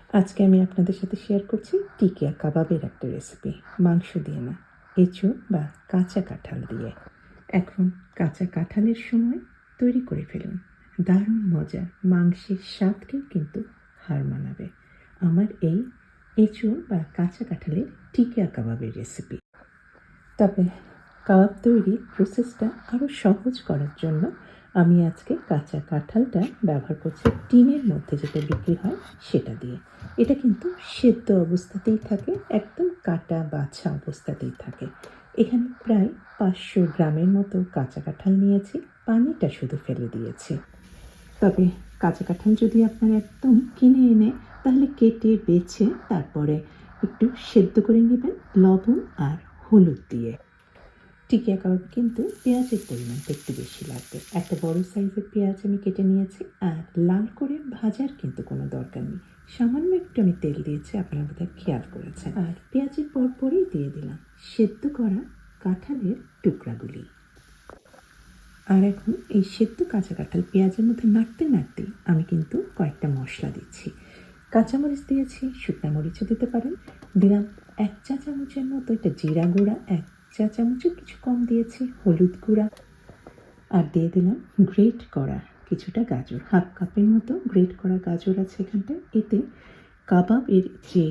আজকে আমি আপনাদের সাথে শেয়ার করছি টিকিয়া কাবাবের একটা রেসিপি, মাংস দিয়ে না, এঁচোড় বা কাঁচা কাঁঠাল দিয়ে। এখন কাঁচা কাঁঠালের সময় তৈরি করে ফেলুন, দারুণ মজা, মাংসের স্বাদকেও কিন্তু হার মানাবে আমার এই এঁচোড় বা কাঁচা কাঁঠালের টিকিয়া কাবাবের রেসিপি। তবে কাবাব তৈরির প্রসেসটা আরও সহজ করার জন্য আমি আজকে কাঁচা কাঁঠালটা ব্যবহার করছি টিনের মধ্যে যেটা বিক্রি হয় সেটা দিয়ে। এটা কিন্তু সেদ্ধ অবস্থাতেই থাকে, একদম কাটা বাছা অবস্থাতেই থাকে। এখানে প্রায় 500 গ্রামের মতো কাঁচা কাঁঠাল নিয়েছি, পানিটা শুধু ফেলে দিয়েছি। তবে কাঁচা কাঁঠাল যদি আপনার একদম কিনে এনে তাহলে কেটে বেছে তারপরে একটু সেদ্ধ করে নেবেন লবণ আর হলুদ দিয়ে। টিকিয়া কাবাব কিন্তু পেঁয়াজের পরিমাণটা একটু বেশি লাগবে। একটা বড় সাইজের পেঁয়াজ আমি কেটে নিয়েছি, আর লাল করে ভাজার কিন্তু কোনো দরকার নেই, সামান্য একটু আমি তেল দিয়েছি, আপনারা বোধহয় খেয়াল করেছেন। আর পেঁয়াজের পরপরই দিয়ে দিলাম সেদ্ধ করা কাঁঠালের টুকরাগুলি। আর এখন এই সেদ্ধ কাঁচা কাঁঠাল পেঁয়াজের মধ্যে নাড়তে নাড়তেই আমি কিন্তু কয়েকটা মশলা দিচ্ছি। কাঁচামরিচ দিয়েছি, শুকনা মরিচও দিতে পারেন। দিলাম 1 চা চামচের মতো এটা জিরা গুঁড়া, 1 চা চামচের কিছু কম দিয়েছি হলুদ গুঁড়া, আর দিয়ে দিলাম গ্রেট করা কিছুটা গাজর, হাফ কাপের মতো গ্রেট করা গাজর আছে এখানটায়। এতে কাবাবের যে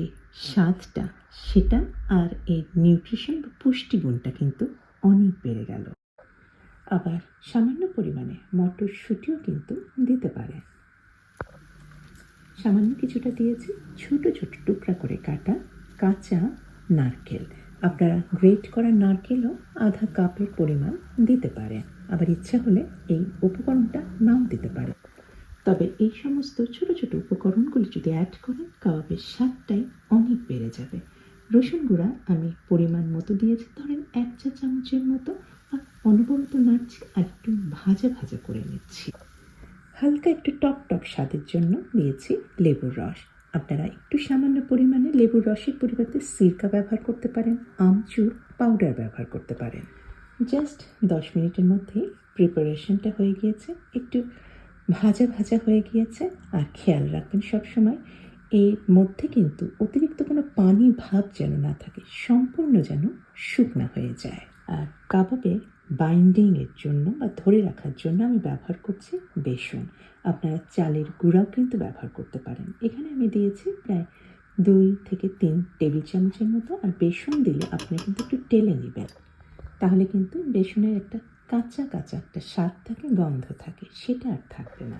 স্বাদটা সেটা আর এর নিউট্রিশন বা পুষ্টিগুণটা কিন্তু অনেক বেড়ে গেল। আবার সামান্য পরিমাণে মটরশুঁটিও কিন্তু দিতে পারেন। সামান্য কিছুটা দিয়েছি ছোট ছোট টুকরা করে কাটা কাঁচা নারকেল। আপনারা গ্রেট করা নারকেলও আধা কাপের পরিমাণ দিতে পারেন, আবার ইচ্ছা হলে এই উপকরণটা নাও দিতে পারেন। তবে এই সমস্ত ছোট ছোট উপকরণগুলি যদি অ্যাড করেন কাবাবের স্বাদটাই অনেক বেড়ে যাবে। রসুন গুঁড়া আমি পরিমাণ মতো দিয়েছি, ধরেন 1 চা চামচের মতো, আর অনবরত নাড়ছি আর একটু ভাজা ভাজা করে নিচ্ছি। হালকা একটু টক টক স্বাদের জন্য দিয়েছি লেবুর রস। আপনারা একটু সামান্য পরিমাণে লেবুর রসের পরিবর্তে সিরকা ব্যবহার করতে পারেন, আমচুর পাউডার ব্যবহার করতে পারেন। জাস্ট 10 মিনিটের মধ্যেই প্রিপারেশনটা হয়ে গিয়েছে, একটু ভাজা ভাজা হয়ে গিয়েছে। আর খেয়াল রাখবেন সবসময় এর মধ্যে কিন্তু অতিরিক্ত কোনো পানি ভাব যেন না থাকে, সম্পূর্ণ যেন শুকনা হয়ে যায়। আর কাবাবে বাইন্ডিংয়ের জন্য বা ধরে রাখার জন্য আমি ব্যবহার করছি বেসন। আপনারা চালের গুঁড়াও কিন্তু ব্যবহার করতে পারেন। এখানে আমি দিয়েছি প্রায় 2 থেকে 3 টেবিল চামচের মতো, আর বেসন দিলে আপনি কিন্তু একটু টেলে নেবেন, তাহলে কিন্তু বেসনের একটা কাঁচা কাঁচা একটা স্বাদ থাকে, গন্ধ থাকে, সেটা আর থাকবে না।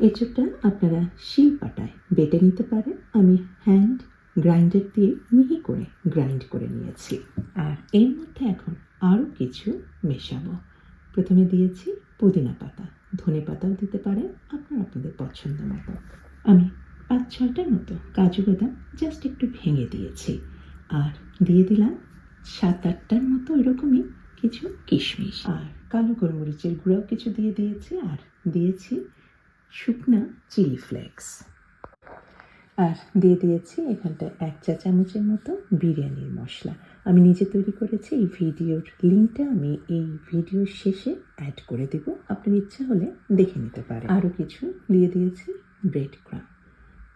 এঁচোড়টা আপনারা শিলপাটায় বেটে নিতে পারেন, আমি হ্যান্ড গ্রাইন্ডার দিয়ে মিহি করে গ্রাইন্ড করে নিয়েছি। আর এর মধ্যে এখন আরও কিছু মেশাবো। প্রথমে দিয়েছি পুদিনা পাতা, ধনে পাতাও দিতে পারেন আপনারা আপনাদের পছন্দ মতো। আমি 5-6টার মতো কাজু বাদাম জাস্ট একটু ভেঙে দিয়েছি, আর দিয়ে দিলাম 7-8টার মতো এরকমই কিছু কিশমিশ, আর কালো গোলমরিচের গুঁড়াও কিছু দিয়ে দিয়েছি, আর দিয়েছি শুকনা চিলি ফ্লেক্স, আর দিয়ে দিয়েছি এখানটায় 1 চা চামচের মতো বিরিয়ানির মশলা। আমি নিজে তৈরি করেছি, এই ভিডিওর লিঙ্কটা আমি এই ভিডিওর শেষে অ্যাড করে দেব, আপনার ইচ্ছা হলে দেখে নিতে পারেন। আরও কিছু দিয়ে দিয়েছি ব্রেড ক্রাম্ব,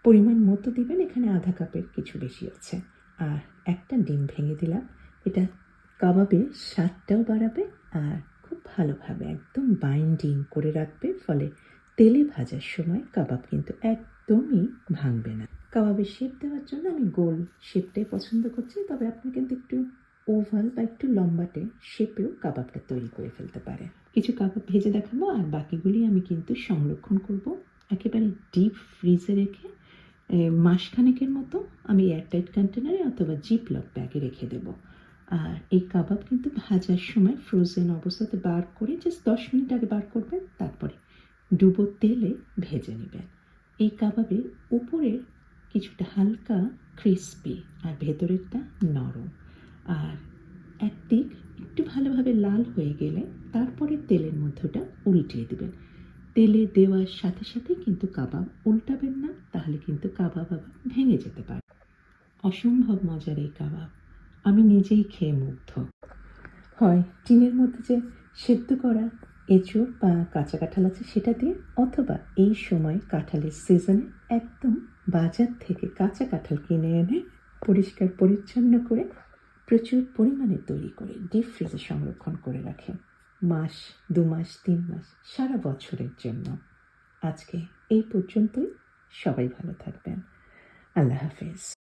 পরিমাণ মতো দিবেন, এখানে আধা কাপের কিছু বেশি আছে। আর একটা ডিম ভেঙে দিলাম, এটা কাবাবের স্বাদটাও বাড়াবে আর খুব ভালোভাবে একদম বাইন্ডিং করে রাখবে, ফলে তেলে ভাজার সময় কাবাব কিন্তু একদমই ভাঙবে না। কাবাবের শেপ দেওয়ার জন্য আমি গোল শেপটাই পছন্দ করছি, তবে আপনি কিন্তু একটু ওভাল বা একটু লম্বাটে শেপেও কাবাবটা তৈরি করে ফেলতে পারে। কিছু কাবাব ভেজে দেখাবো, আর বাকিগুলি আমি কিন্তু সংরক্ষণ করব একেবারে ডিপ ফ্রিজে রেখে। মাসখানেকের মতো আমি এয়ারটাইট কন্টেনারে অথবা জিপলক ব্যাগে রেখে দেব। আর এই কাবাব কিন্তু ভাজার সময় ফ্রোজেন অবস্থাতে বার করে জাস্ট 10 মিনিট আগে বার করবেন, তারপরে ডুবো তেলে ভেজে নেবেন। এই কাবাবের উপরের কিছুটা হালকা ক্রিস্পি আর ভেতরেরটা নরম, আর একদিক একটু ভালোভাবে লাল হয়ে গেলে তারপরে তেলের মধ্যে ওটা উল্টিয়ে দেবেন। তেলে দেওয়ার সাথে সাথে কিন্তু কাবাব উল্টাবেন না, তাহলে কিন্তু কাবাব আবার ভেঙে যেতে পারে। অসম্ভব মজার এই কাবাব, আমি নিজেই খেয়ে মুগ্ধ। হয় টিনের মধ্যে যে সেদ্ধ করা এঁচোড় বা কাঁচা কাঁঠাল আছে সেটা দিয়ে, অথবা এই সময় কাঁঠালের সিজনে একদম বাজার থেকে কাঁচা কাঁঠাল কিনে এনে পরিষ্কার পরিচ্ছন্ন করে প্রচুর পরিমাণে তৈরি করে ডিপ ফ্রিজে সংরক্ষণ করে রাখেন মাস, 2 মাস, 3 মাস, সারা বছরের জন্য। আজকে এই পর্যন্তই। সবাই ভালো থাকবেন। আল্লাহ হাফেজ।